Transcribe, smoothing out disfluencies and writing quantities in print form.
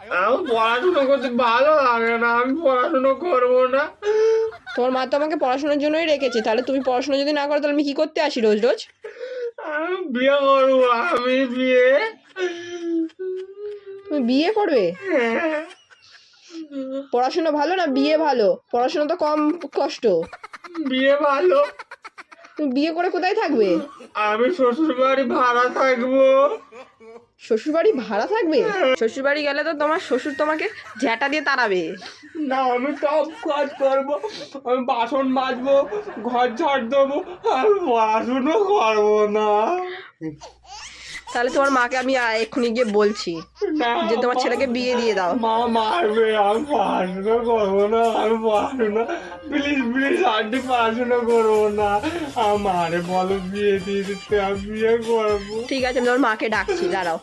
আমার পড়াশোনা করতে ভালো লাগে না, আমি পড়াশোনা করবো না। তোমার মা তো আমাকে পড়াশোনার জন্যই রেখেছে, তাহলে তুমি পড়াশোনা যদি না করো তাহলে আমি কি করতে আসি রোজ রোজ? আমি বিয়ে করবো, আমি বিয়ে। তুমি বিয়ে করবে? পড়াশোনা ভালো না বিয়ে ভালো? পড়াশোনা তো কম কষ্ট। বিয়ে ভালো। তুমি বিয়ে করে কোথায় থাকবে? আমি শ্বশুর বাড়ি ভাড়া থাকবো। শ্বশুর বাড়ি ভাড়া থাকবে? শ্বশুর বাড়ি গেলে তো তোমার শ্বশুর তোমাকে ঝ্যাঁটা দিয়ে তাড়াবে। না, আমি সব কাজ করবো, আমি বাসন মাজবো, ঘর ঝাড় দেবো, আমি পড়াশুনো করবো না। তাহলে তোমার মাকে আমি এক্ষুনি গিয়ে বলছি না, যে তোমার ছেলেকে বিয়ে দিয়ে দাও। মা মারবে, আমি পড়াশুনো করবো না, আমি পড়াশুনো, প্লিজ প্লিজ আন্টি পড়াশুনো করবো না, আমারে বলো বিয়ে দিয়ে দিতে, আমি বিয়ে করবো। ঠিক আছে, আমি তোমার মাকে ডাকছি, দাঁড়াও।